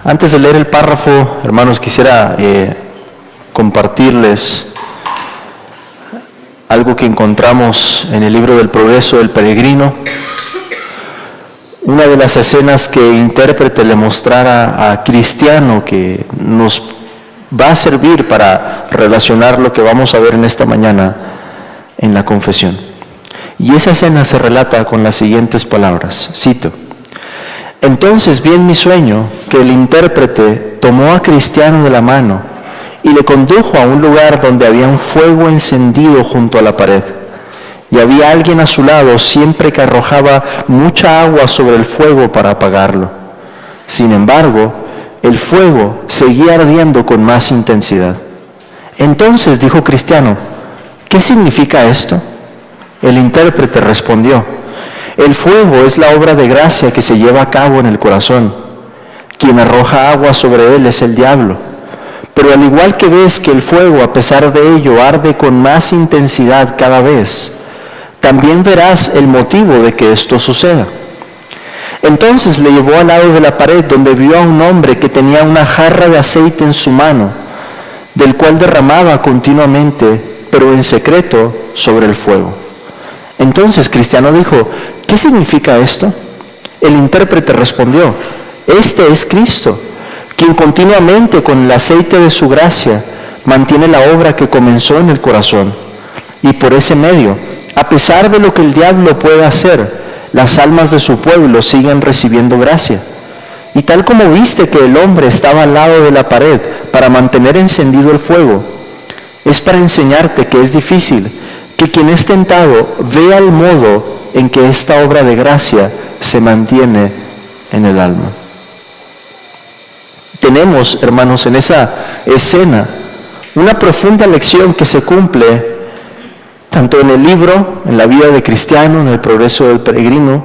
Antes de leer el párrafo, hermanos, quisiera compartirles algo que encontramos en el libro del Progreso del Peregrino. Una de las escenas que intérprete le mostrara a Cristiano, que nos va a servir para relacionar lo que vamos a ver en esta mañana en la confesión. Y esa escena se relata con las siguientes palabras, cito: Entonces vi en mi sueño que el intérprete tomó a Cristiano de la mano y le condujo a un lugar donde había un fuego encendido junto a la pared. Y había alguien a su lado siempre que arrojaba mucha agua sobre el fuego para apagarlo. Sin embargo, el fuego seguía ardiendo con más intensidad. Entonces dijo Cristiano: ¿qué significa esto? El intérprete respondió: el fuego es la obra de gracia que se lleva a cabo en el corazón. Quien arroja agua sobre él es el diablo. Pero al igual que ves que el fuego, a pesar de ello, arde con más intensidad cada vez, también verás el motivo de que esto suceda. Entonces le llevó al lado de la pared, donde vio a un hombre que tenía una jarra de aceite en su mano, del cual derramaba continuamente, pero en secreto, sobre el fuego. Entonces Cristiano dijo: ¿qué significa esto? El intérprete respondió: este es Cristo, quien continuamente con el aceite de su gracia mantiene la obra que comenzó en el corazón. Y por ese medio, a pesar de lo que el diablo puede hacer, las almas de su pueblo siguen recibiendo gracia. Y tal como viste que el hombre estaba al lado de la pared para mantener encendido el fuego, es para enseñarte que es difícil que quien es tentado vea el modo en que esta obra de gracia se mantiene en el alma. Tenemos, hermanos, en esa escena una profunda lección que se cumple tanto en el libro, en la vida de Cristiano, en el Progreso del Peregrino,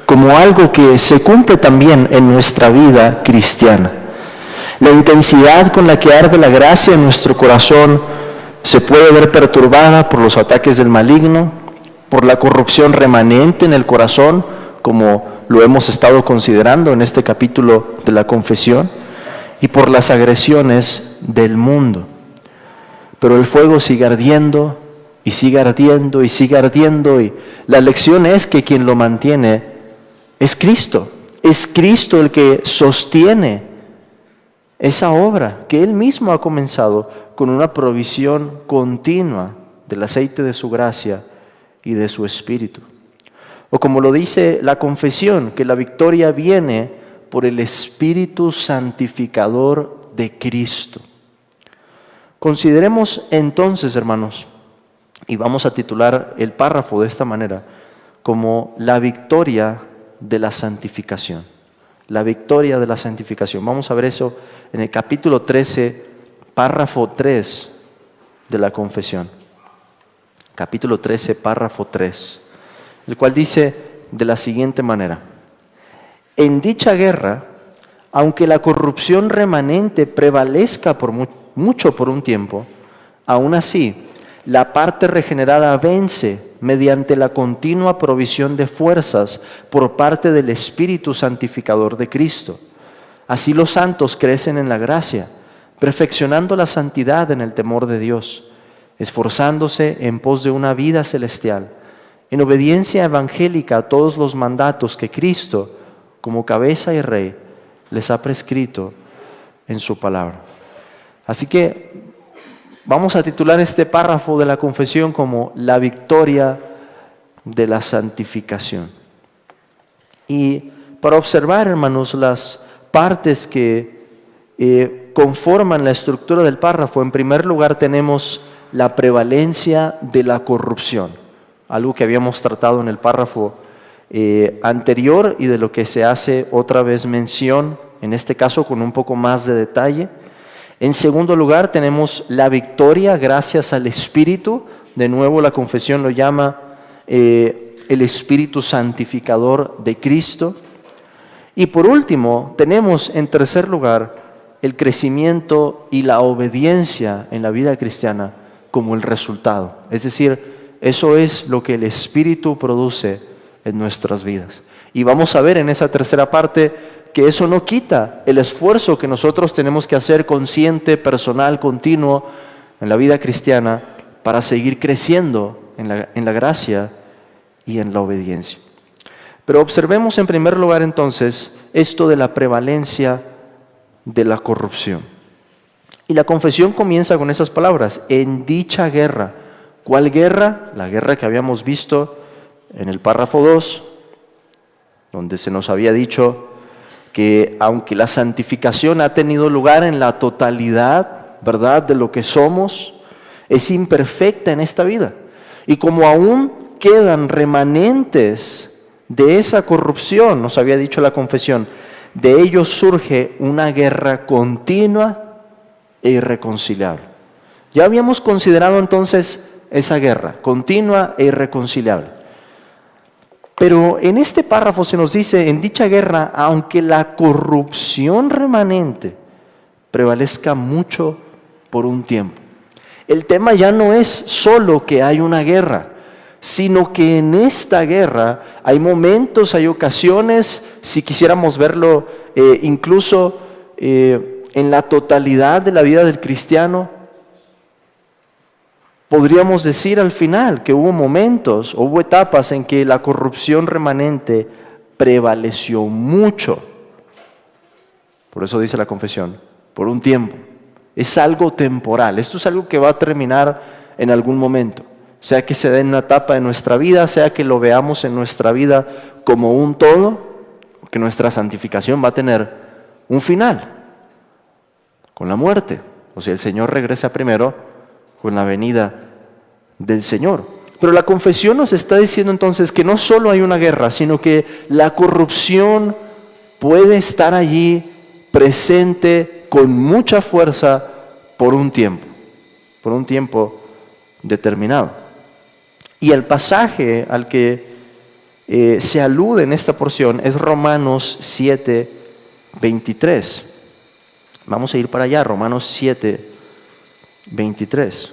como algo que se cumple también en nuestra vida cristiana. La intensidad con la que arde la gracia en nuestro corazón se puede ver perturbada por los ataques del maligno, por la corrupción remanente en el corazón, como lo hemos estado considerando en este capítulo de la confesión, y por las agresiones del mundo. Pero el fuego sigue ardiendo, y sigue ardiendo, y sigue ardiendo, y la lección es que quien lo mantiene es Cristo. Es Cristo el que sostiene esa obra que Él mismo ha comenzado con una provisión continua del aceite de su gracia y de su Espíritu. O como lo dice la confesión, que la victoria viene por el Espíritu santificador de Cristo. Consideremos entonces, hermanos, y vamos a titular el párrafo de esta manera, como la victoria de la santificación. La victoria de la santificación. Vamos a ver eso en el capítulo 13, párrafo 3 de la confesión. Capítulo 13, párrafo 3, el cual dice de la siguiente manera: en dicha guerra, aunque la corrupción remanente prevalezca por mucho por un tiempo, aún así, la parte regenerada vence mediante la continua provisión de fuerzas por parte del Espíritu santificador de Cristo. Así los santos crecen en la gracia, perfeccionando la santidad en el temor de Dios, esforzándose en pos de una vida celestial, en obediencia evangélica a todos los mandatos que Cristo, como cabeza y rey, les ha prescrito en su palabra. Así que vamos a titular este párrafo de la confesión como la victoria de la santificación. Y para observar, hermanos, las partes que conforman la estructura del párrafo, en primer lugar tenemos la prevalencia de la corrupción, algo que habíamos tratado en el párrafo anterior y de lo que se hace otra vez mención, en este caso con un poco más de detalle. En segundo lugar tenemos la victoria gracias al Espíritu. De nuevo la confesión lo llama el Espíritu santificador de Cristo. Y por último tenemos en tercer lugar el crecimiento y la obediencia en la vida cristiana como el resultado. Es decir, eso es lo que el Espíritu produce en nuestras vidas. Y vamos a ver en esa tercera parte que eso no quita el esfuerzo que nosotros tenemos que hacer consciente, personal, continuo en la vida cristiana para seguir creciendo en la gracia y en la obediencia. Pero observemos en primer lugar entonces esto de la prevalencia de la corrupción. Y la confesión comienza con esas palabras: en dicha guerra. ¿Cuál guerra? La guerra que habíamos visto en el párrafo 2, donde se nos había dicho que aunque la santificación ha tenido lugar en la totalidad, ¿verdad?, de lo que somos, es imperfecta en esta vida. Y como aún quedan remanentes de esa corrupción, nos había dicho la confesión, de ellos surge una guerra continua e irreconciliable. Ya habíamos considerado entonces esa guerra continua e irreconciliable. Pero en este párrafo se nos dice: en dicha guerra, aunque la corrupción remanente prevalezca mucho por un tiempo. El tema ya no es solo que hay una guerra, sino que en esta guerra hay momentos, hay ocasiones, si quisiéramos verlo incluso en la totalidad de la vida del cristiano, podríamos decir al final que hubo momentos, hubo etapas en que la corrupción remanente prevaleció mucho. Por eso dice la confesión, por un tiempo. Es algo temporal, esto es algo que va a terminar en algún momento. Sea que se dé en una etapa de nuestra vida, sea que lo veamos en nuestra vida como un todo, que nuestra santificación va a tener un final, con la muerte. O sea, el Señor regresa primero con la venida del Señor. Pero la confesión nos está diciendo entonces que no solo hay una guerra, sino que la corrupción puede estar allí presente con mucha fuerza por un tiempo determinado. Y el pasaje al que se alude en esta porción es Romanos 7, 23. Vamos a ir para allá, Romanos 7, 23.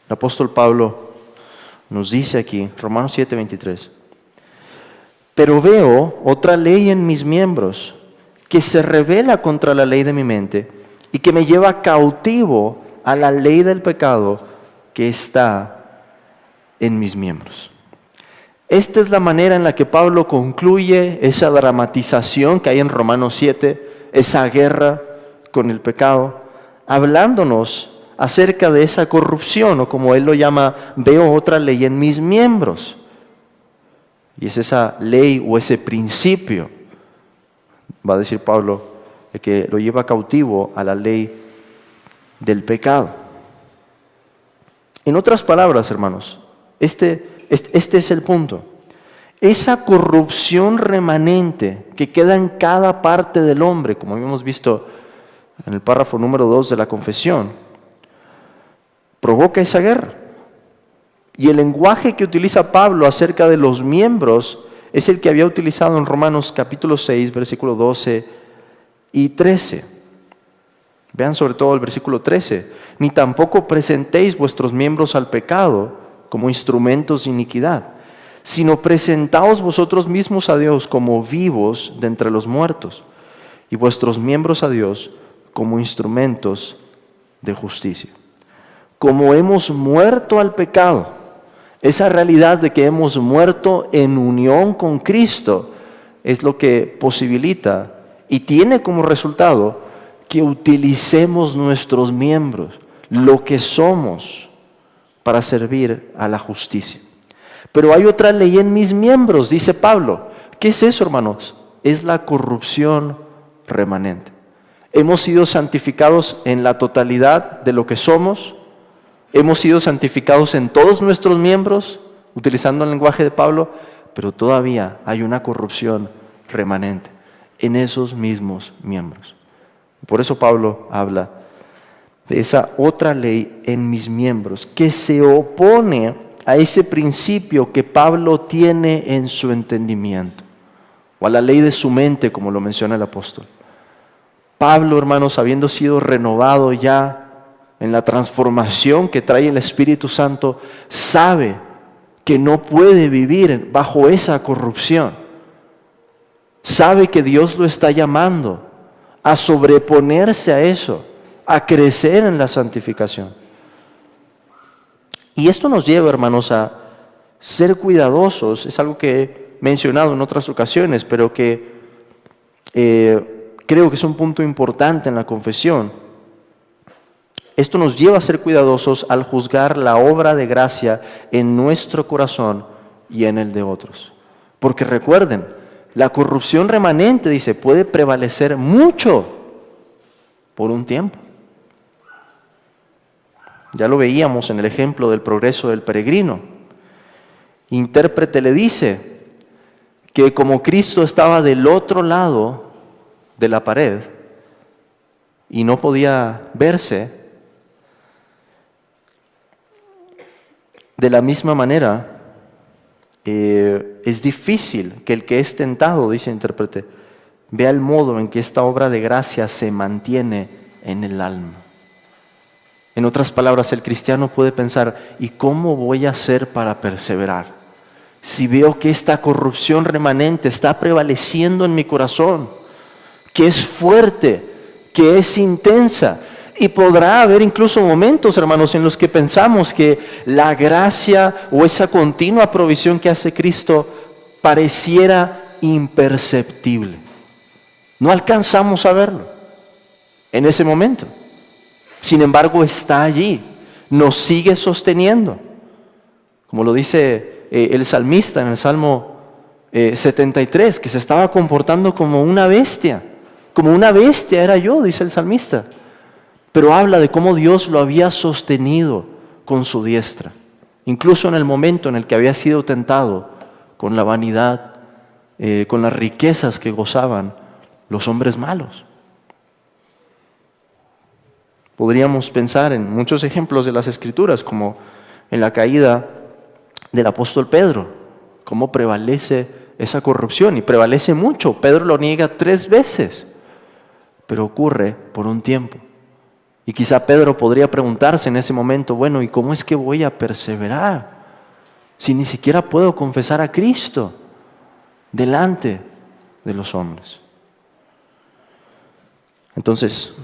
El apóstol Pablo nos dice aquí, Romanos 7, 23. Pero veo otra ley en mis miembros, que se rebela contra la ley de mi mente y que me lleva cautivo a la ley del pecado que está en mis miembros. Esta es la manera en la que Pablo concluye esa dramatización que hay en Romanos 7, esa guerra con el pecado, hablándonos acerca de esa corrupción, o como él lo llama, veo otra ley en mis miembros. Y es esa ley o ese principio, va a decir Pablo, que lo lleva cautivo a la ley del pecado. En otras palabras, hermanos, este es el punto. Esa corrupción remanente que queda en cada parte del hombre, como habíamos visto en el párrafo número 2 de la confesión, provoca esa guerra. Y el lenguaje que utiliza Pablo acerca de los miembros es el que había utilizado en Romanos capítulo 6, versículos 12 y 13. Vean sobre todo el versículo 13. Ni tampoco presentéis vuestros miembros al pecado como instrumentos de iniquidad, sino presentaos vosotros mismos a Dios como vivos de entre los muertos, y vuestros miembros a Dios como instrumentos de justicia. Como hemos muerto al pecado, esa realidad de que hemos muerto en unión con Cristo es lo que posibilita y tiene como resultado que utilicemos nuestros miembros, lo que somos, para servir a la justicia. Pero hay otra ley en mis miembros, dice Pablo. ¿Qué es eso, hermanos? Es la corrupción remanente. Hemos sido santificados en la totalidad de lo que somos. Hemos sido santificados en todos nuestros miembros, utilizando el lenguaje de Pablo, pero todavía hay una corrupción remanente en esos mismos miembros. Por eso Pablo habla de esa otra ley en mis miembros, que se opone a ese principio que Pablo tiene en su entendimiento, o a la ley de su mente, como lo menciona el apóstol. Pablo, hermanos, habiendo sido renovado ya en la transformación que trae el Espíritu Santo, sabe que no puede vivir bajo esa corrupción. Sabe que Dios lo está llamando a sobreponerse a eso, a crecer en la santificación. Y esto nos lleva, hermanos, a ser cuidadosos. Es algo que he mencionado en otras ocasiones, pero que creo que es un punto importante en la confesión. Esto nos lleva a ser cuidadosos al juzgar la obra de gracia en nuestro corazón y en el de otros. Porque recuerden, la corrupción remanente, dice, puede prevalecer mucho por un tiempo. Ya lo veíamos en el ejemplo del progreso del peregrino. Intérprete le dice que como Cristo estaba del otro lado de la pared y no podía verse, de la misma manera, es difícil que el que es tentado, dice el intérprete, vea el modo en que esta obra de gracia se mantiene en el alma. En otras palabras, el cristiano puede pensar, ¿y cómo voy a hacer para perseverar? Si veo que esta corrupción remanente está prevaleciendo en mi corazón, que es fuerte, que es intensa. Y podrá haber incluso momentos, hermanos, en los que pensamos que la gracia o esa continua provisión que hace Cristo pareciera imperceptible. No alcanzamos a verlo en ese momento. Sin embargo, está allí, nos sigue sosteniendo. Como lo dice el salmista en el Salmo 73, que se estaba comportando como una bestia. Como una bestia era yo, dice el salmista. Pero habla de cómo Dios lo había sostenido con su diestra. Incluso en el momento en el que había sido tentado con la vanidad, con las riquezas que gozaban los hombres malos. Podríamos pensar en muchos ejemplos de las Escrituras, como en la caída del apóstol Pedro, cómo prevalece esa corrupción, y prevalece mucho. Pedro lo niega 3 veces, pero ocurre por un tiempo. Y quizá Pedro podría preguntarse en ese momento, bueno, ¿y cómo es que voy a perseverar si ni siquiera puedo confesar a Cristo delante de los hombres? Entonces,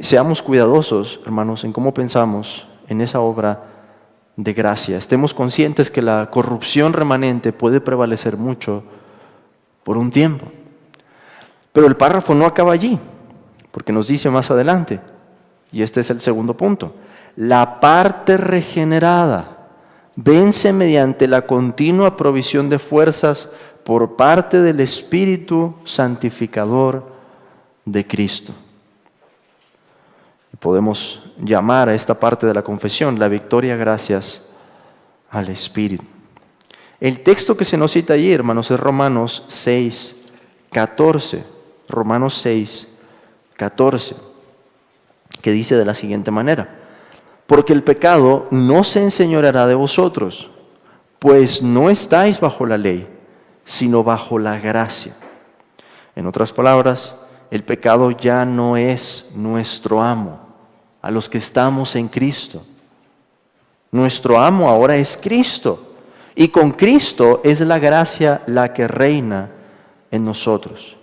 seamos cuidadosos, hermanos, en cómo pensamos en esa obra de gracia. Estemos conscientes que la corrupción remanente puede prevalecer mucho por un tiempo. Pero el párrafo no acaba allí, porque nos dice más adelante, y este es el segundo punto, la parte regenerada vence mediante la continua provisión de fuerzas por parte del Espíritu santificador de Cristo. Y podemos llamar a esta parte de la confesión la victoria gracias al Espíritu. El texto que se nos cita allí, hermanos, es Romanos 6:14. Romanos 6:14, que dice de la siguiente manera: porque el pecado no se enseñoreará de vosotros, pues no estáis bajo la ley, sino bajo la gracia. En otras palabras, el pecado ya no es nuestro amo a los que estamos en Cristo. Nuestro amo ahora es Cristo, y con Cristo es la gracia la que reina en nosotros.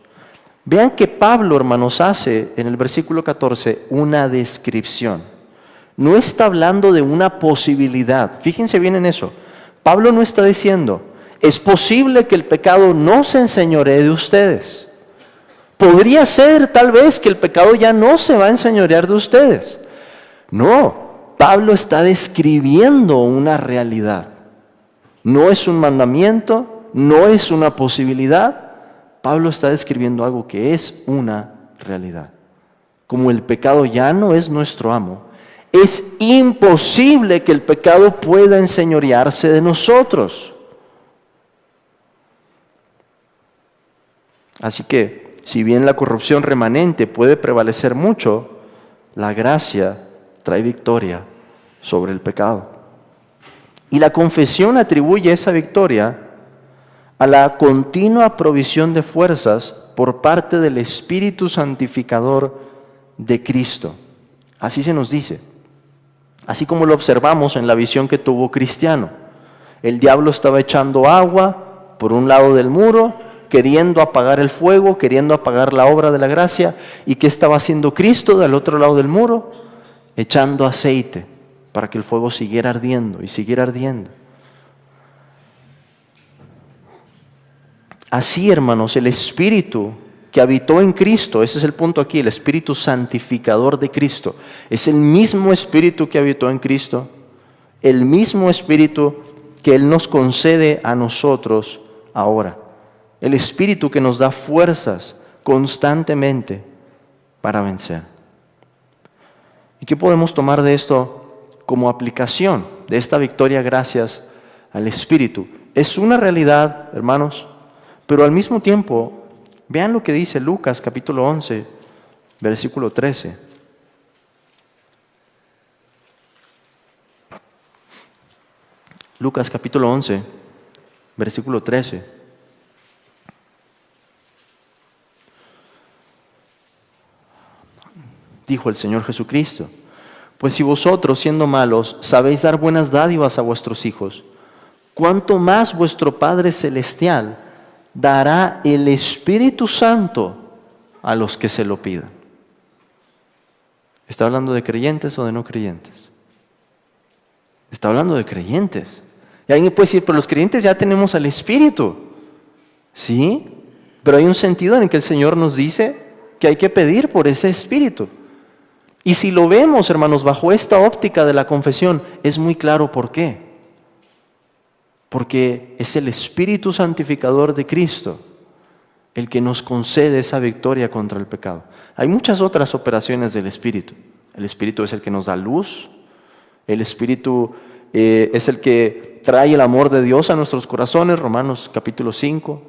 Vean que Pablo, hermanos, hace en el versículo 14 una descripción. No está hablando de una posibilidad. Fíjense bien en eso. Pablo no está diciendo, es posible que el pecado no se enseñoree de ustedes. Podría ser tal vez que el pecado ya no se va a enseñorear de ustedes. No, Pablo está describiendo una realidad. No es un mandamiento, no es una posibilidad. Pablo está describiendo algo que es una realidad. Como el pecado ya no es nuestro amo, es imposible que el pecado pueda enseñorearse de nosotros. Así que, si bien la corrupción remanente puede prevalecer mucho, la gracia trae victoria sobre el pecado. Y la confesión atribuye esa victoria a la continua provisión de fuerzas por parte del Espíritu santificador de Cristo. Así se nos dice. así como lo observamos en la visión que tuvo Cristiano. El diablo estaba echando agua por un lado del muro, queriendo apagar el fuego, queriendo apagar la obra de la gracia. ¿Y qué estaba haciendo Cristo del otro lado del muro? Echando aceite para que el fuego siguiera ardiendo y siguiera ardiendo. Así, hermanos, el Espíritu que habitó en Cristo, ese es el punto aquí, el Espíritu santificador de Cristo, es el mismo Espíritu que habitó en Cristo, el mismo Espíritu que Él nos concede a nosotros ahora. El Espíritu que nos da fuerzas constantemente para vencer. ¿Y qué podemos tomar de esto como aplicación de esta victoria gracias al Espíritu? Es una realidad, hermanos, pero al mismo tiempo, vean lo que dice Lucas capítulo 11, versículo 13. Lucas capítulo 11, versículo 13. Dijo el Señor Jesucristo: pues si vosotros, siendo malos, sabéis dar buenas dádivas a vuestros hijos, ¿cuánto más vuestro Padre Celestial dará el Espíritu Santo a los que se lo pidan? ¿Está hablando de creyentes o de no creyentes? Está hablando de creyentes. Y alguien puede decir, pero los creyentes ya tenemos al Espíritu. Sí, pero hay un sentido en el que el Señor nos dice que hay que pedir por ese Espíritu. Y si lo vemos, hermanos, bajo esta óptica de la confesión, es muy claro por qué. Porque es el Espíritu santificador de Cristo el que nos concede esa victoria contra el pecado. Hay muchas otras operaciones del Espíritu. El Espíritu es el que nos da luz. El Espíritu es el que trae el amor de Dios a nuestros corazones, Romanos capítulo 5.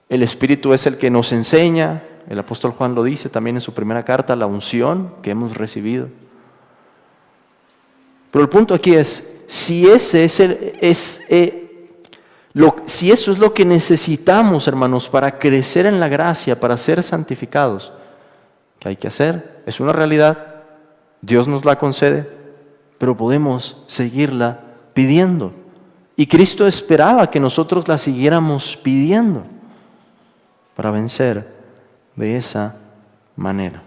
El Espíritu es el que nos enseña. El apóstol Juan lo dice también en su primera carta, la unción que hemos recibido. Pero el punto aquí es, si eso es lo que necesitamos, hermanos, para crecer en la gracia, para ser santificados, ¿qué hay que hacer? Es una realidad, Dios nos la concede, pero podemos seguirla pidiendo. Y Cristo esperaba que nosotros la siguiéramos pidiendo para vencer de esa manera.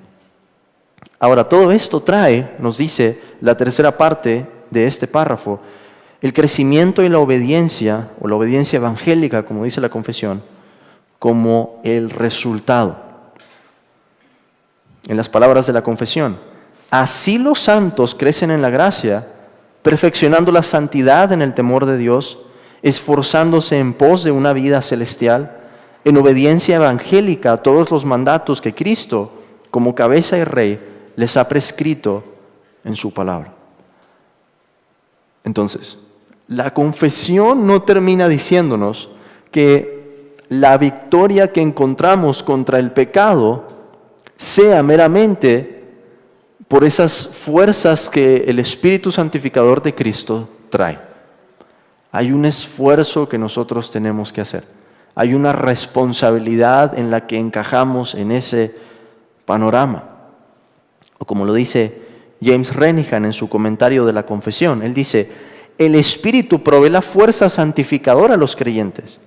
Ahora, todo esto trae, nos dice la tercera parte de este párrafo, el crecimiento y la obediencia, o la obediencia evangélica, como dice la confesión, como el resultado. En las palabras de la confesión, así los santos crecen en la gracia, perfeccionando la santidad en el temor de Dios, esforzándose en pos de una vida celestial, en obediencia evangélica a todos los mandatos que Cristo, como cabeza y rey, les ha prescrito en su palabra. Entonces, la confesión no termina diciéndonos que la victoria que encontramos contra el pecado sea meramente por esas fuerzas que el Espíritu Santificador de Cristo trae. Hay un esfuerzo que nosotros tenemos que hacer. Hay una responsabilidad en la que encajamos en ese panorama. O como lo dice James Renihan en su comentario de la confesión, él dice, el Espíritu provee la fuerza santificadora a los creyentes,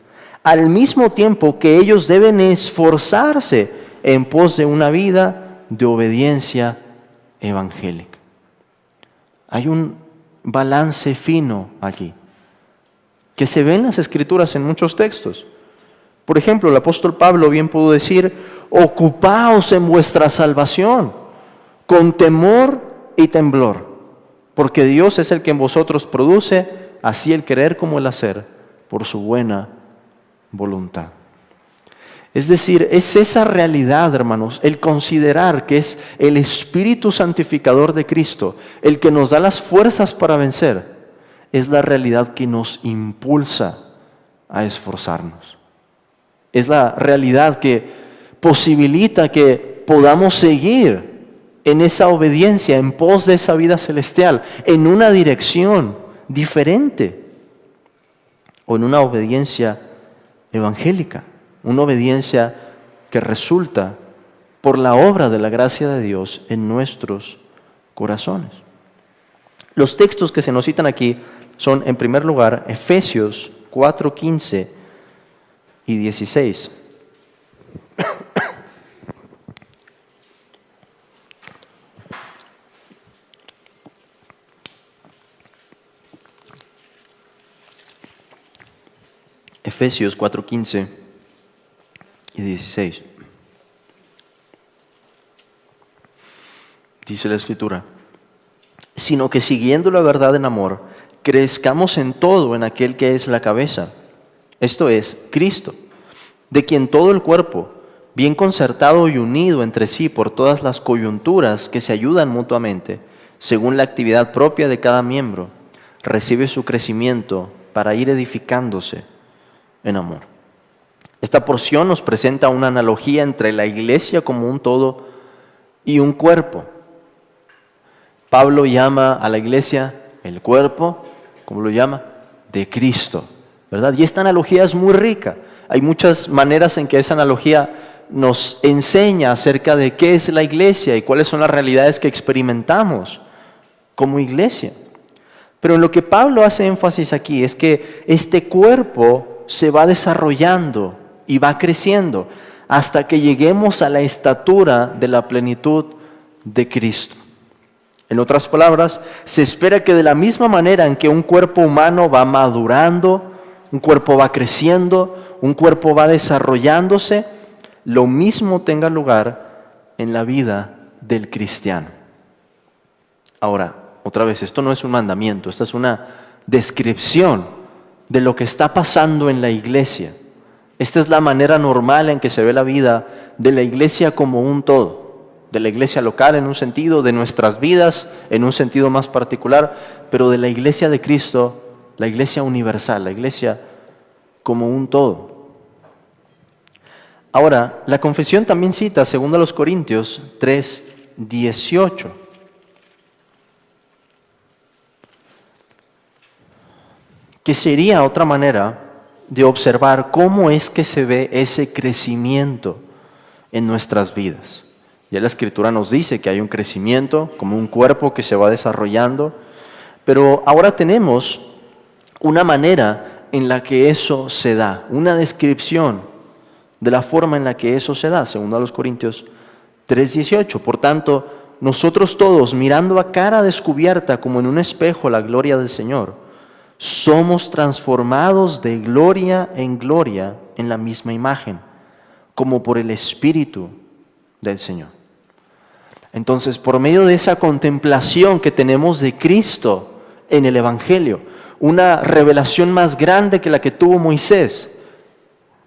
al mismo tiempo que ellos deben esforzarse en pos de una vida de obediencia evangélica. Hay un balance fino aquí, que se ve en las Escrituras en muchos textos. Por ejemplo, el apóstol Pablo bien pudo decir, ocupaos en vuestra salvación, con temor y temblor, porque Dios es el que en vosotros produce, así el querer como el hacer, por su buena voluntad. Es decir, es esa realidad, hermanos, el considerar que es el Espíritu santificador de Cristo, el que nos da las fuerzas para vencer, es la realidad que nos impulsa a esforzarnos. Es la realidad que posibilita que podamos seguir en esa obediencia, en pos de esa vida celestial, en una dirección diferente, o en una obediencia evangélica, una obediencia que resulta por la obra de la gracia de Dios en nuestros corazones. Los textos que se nos citan aquí son, en primer lugar, Efesios 4:15 y 16. Efesios 4:15 y 16. Dice la Escritura: sino que siguiendo la verdad en amor, crezcamos en todo en aquel que es la cabeza, esto es, Cristo, de quien todo el cuerpo, bien concertado y unido entre sí por todas las coyunturas que se ayudan mutuamente, según la actividad propia de cada miembro, recibe su crecimiento para ir edificándose en amor. Esta porción nos presenta una analogía entre la iglesia como un todo y un cuerpo. Pablo llama a la iglesia el cuerpo, ¿cómo lo llama? De Cristo, ¿verdad? Y esta analogía es muy rica. Hay muchas maneras en que esa analogía nos enseña acerca de qué es la iglesia y cuáles son las realidades que experimentamos como iglesia. Pero en lo que Pablo hace énfasis aquí es que este cuerpo se va desarrollando y va creciendo hasta que lleguemos a la estatura de la plenitud de Cristo. En otras palabras, se espera que de la misma manera en que un cuerpo humano va madurando, un cuerpo va creciendo, un cuerpo va desarrollándose, lo mismo tenga lugar en la vida del cristiano. Ahora, otra vez, esto no es un mandamiento, esta es una descripción de lo que está pasando en la iglesia. Esta es la manera normal en que se ve la vida de la iglesia como un todo. De la iglesia local en un sentido, de nuestras vidas en un sentido más particular, pero de la iglesia de Cristo, la iglesia universal, la iglesia como un todo. Ahora, la confesión también cita, segundo a los Corintios 3:18. Que sería otra manera de observar cómo es que se ve ese crecimiento en nuestras vidas. Ya la Escritura nos dice que hay un crecimiento como un cuerpo que se va desarrollando, pero ahora tenemos una manera en la que eso se da, una descripción de la forma en la que eso se da, segundo a los Corintios 3:18. Por tanto, nosotros todos, mirando a cara descubierta como en un espejo la gloria del Señor, somos transformados de gloria en gloria en la misma imagen, como por el Espíritu del Señor. Entonces, por medio de esa contemplación que tenemos de Cristo en el Evangelio, una revelación más grande que la que tuvo Moisés,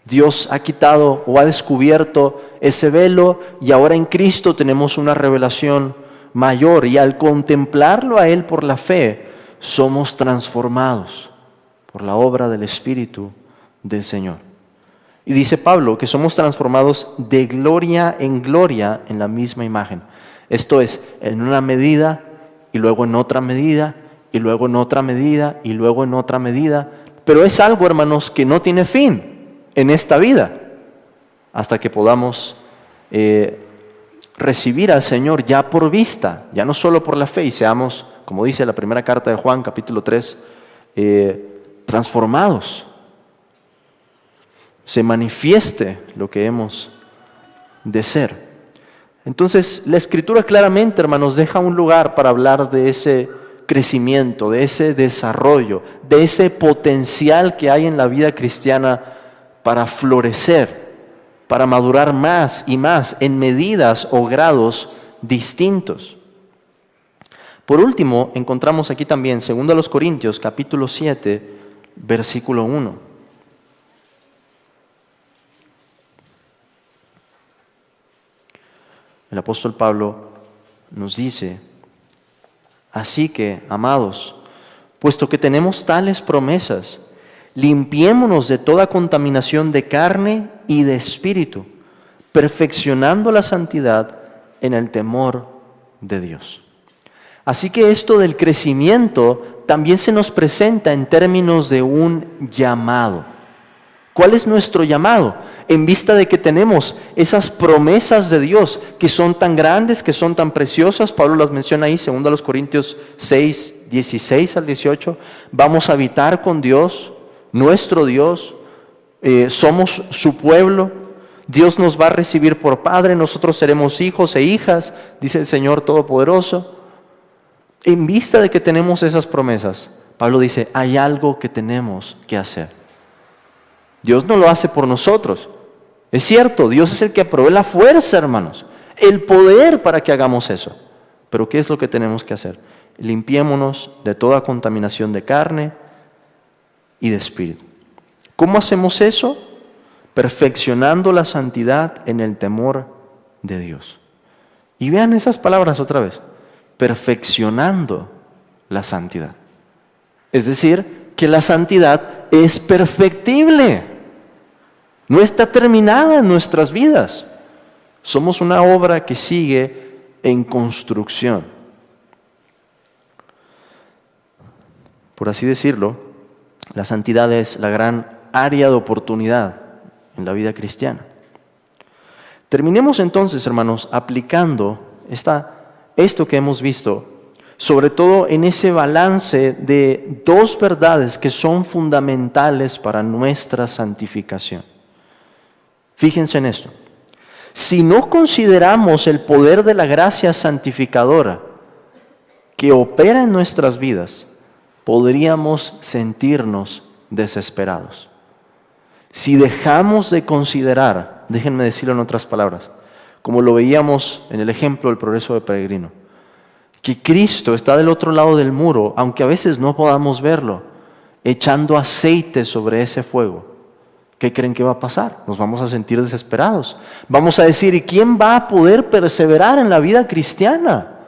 Dios ha quitado o ha descubierto ese velo y ahora en Cristo tenemos una revelación mayor y al contemplarlo a Él por la fe, somos transformados por la obra del Espíritu del Señor. Y dice Pablo que somos transformados de gloria en la misma imagen. Esto es, en una medida y luego en otra medida y luego en otra medida y luego en otra medida. Pero es algo, hermanos, que no tiene fin en esta vida hasta que podamos recibir al Señor ya por vista, ya no solo por la fe y seamos, como dice la primera carta de Juan, capítulo 3, transformados. Se manifieste lo que hemos de ser. Entonces, la Escritura claramente, hermanos, deja un lugar para hablar de ese crecimiento, de ese desarrollo, de ese potencial que hay en la vida cristiana para florecer, para madurar más y más en medidas o grados distintos. Por último, encontramos aquí también, segundo a los Corintios, capítulo 7, versículo 1. El apóstol Pablo nos dice: así que, amados, puesto que tenemos tales promesas, limpiémonos de toda contaminación de carne y de espíritu, perfeccionando la santidad en el temor de Dios. Así que esto del crecimiento también se nos presenta en términos de un llamado. ¿Cuál es nuestro llamado? en vista de que tenemos esas promesas de Dios que son tan grandes, que son tan preciosas. Pablo las menciona ahí, 2 Corintios 6, 16 al 18. Vamos a habitar con Dios, nuestro Dios, somos su pueblo. Dios nos va a recibir por Padre, nosotros seremos hijos e hijas, dice el Señor Todopoderoso. En vista de que tenemos esas promesas, Pablo dice, hay algo que tenemos que hacer. Dios no lo hace por nosotros. Es cierto, Dios es el que provee la fuerza, hermanos, el poder para que hagamos eso. Pero ¿qué es lo que tenemos que hacer? Limpiémonos de toda contaminación de carne y de espíritu. ¿Cómo hacemos eso? Perfeccionando la santidad en el temor de Dios. Y vean esas palabras otra vez. Perfeccionando la santidad. Es decir, que la santidad es perfectible. No está terminada en nuestras vidas. Somos una obra que sigue en construcción. Por así decirlo, la santidad es la gran área de oportunidad en la vida cristiana. Terminemos entonces, hermanos, aplicando esto que hemos visto, sobre todo en ese balance de dos verdades que son fundamentales para nuestra santificación. Fíjense en esto. Si no consideramos el poder de la gracia santificadora que opera en nuestras vidas, podríamos sentirnos desesperados. Si dejamos de considerar, déjenme decirlo en otras palabras, como lo veíamos en el ejemplo del progreso de Peregrino, que Cristo está del otro lado del muro, aunque a veces no podamos verlo, echando aceite sobre ese fuego. ¿Qué creen que va a pasar? Nos vamos a sentir desesperados. Vamos a decir, ¿y quién va a poder perseverar en la vida cristiana?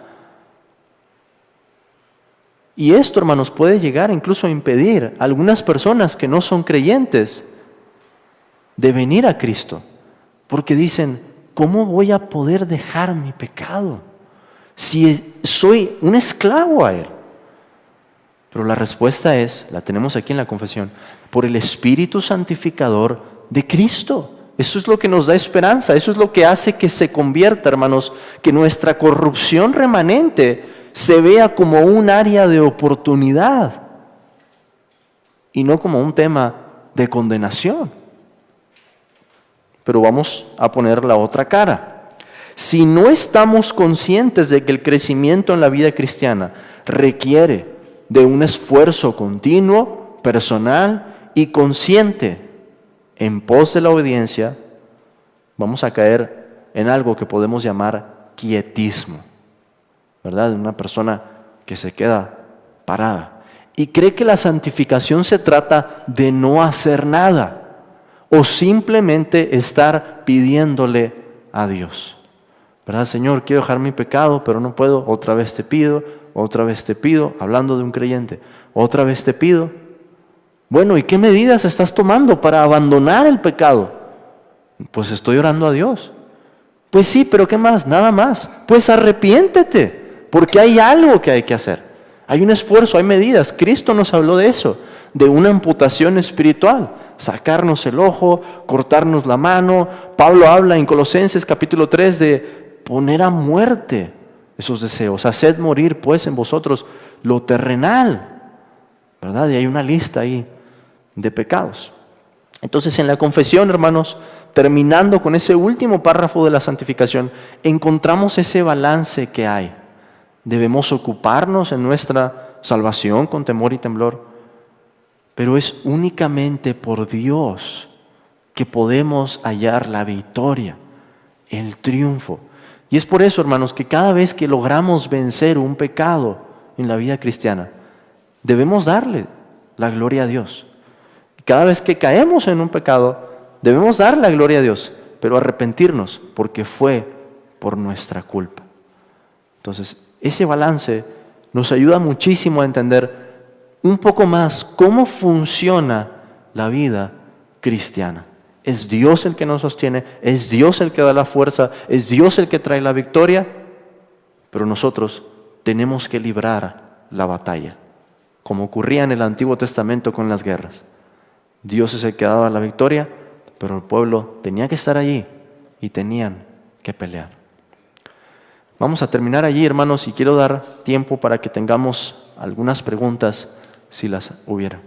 Y esto, hermanos, puede llegar incluso a impedir a algunas personas que no son creyentes de venir a Cristo. Porque dicen, ¿cómo voy a poder dejar mi pecado si soy un esclavo a él? Pero la respuesta es, la tenemos aquí en la confesión, por el Espíritu Santificador de Cristo. Eso es lo que nos da esperanza, eso es lo que hace que se convierta, hermanos, que nuestra corrupción remanente se vea como un área de oportunidad y no como un tema de condenación. Pero vamos a poner la otra cara. Si no estamos conscientes de que el crecimiento en la vida cristiana requiere de un esfuerzo continuo, personal y consciente en pos de la obediencia, vamos a caer en algo que podemos llamar quietismo, ¿verdad? Una persona que se queda parada y cree que la santificación se trata de no hacer nada o simplemente estar pidiéndole a Dios, ¿verdad? Señor, quiero dejar mi pecado, pero no puedo, otra vez te pido, hablando de un creyente, otra vez te pido. Bueno, ¿y qué medidas estás tomando para abandonar el pecado? Pues estoy orando a Dios. Pues sí, pero ¿qué más? Nada más. Pues arrepiéntete, porque hay algo que hay que hacer. Hay un esfuerzo, hay medidas. Cristo nos habló de eso, de una amputación espiritual. Sacarnos el ojo, cortarnos la mano. Pablo habla en Colosenses capítulo 3 de poner a muerte esos deseos. Haced morir pues en vosotros lo terrenal, ¿verdad? Y hay una lista ahí de pecados. Entonces en la confesión, hermanos, terminando con ese último párrafo de la santificación, encontramos ese balance que hay. Debemos ocuparnos en nuestra salvación con temor y temblor, pero es únicamente por Dios que podemos hallar la victoria, el triunfo. Y es por eso, hermanos, que cada vez que logramos vencer un pecado en la vida cristiana, debemos darle la gloria a Dios. Cada vez que caemos en un pecado, debemos dar la gloria a Dios, pero arrepentirnos porque fue por nuestra culpa. Entonces, ese balance nos ayuda muchísimo a entender un poco más cómo funciona la vida cristiana. Es Dios el que nos sostiene, es Dios el que da la fuerza, es Dios el que trae la victoria, pero nosotros tenemos que librar la batalla, como ocurría en el Antiguo Testamento con las guerras. Dios es el que daba la victoria, pero el pueblo tenía que estar allí y tenían que pelear. Vamos a terminar allí, hermanos, y quiero dar tiempo para que tengamos algunas preguntas, si las hubiera.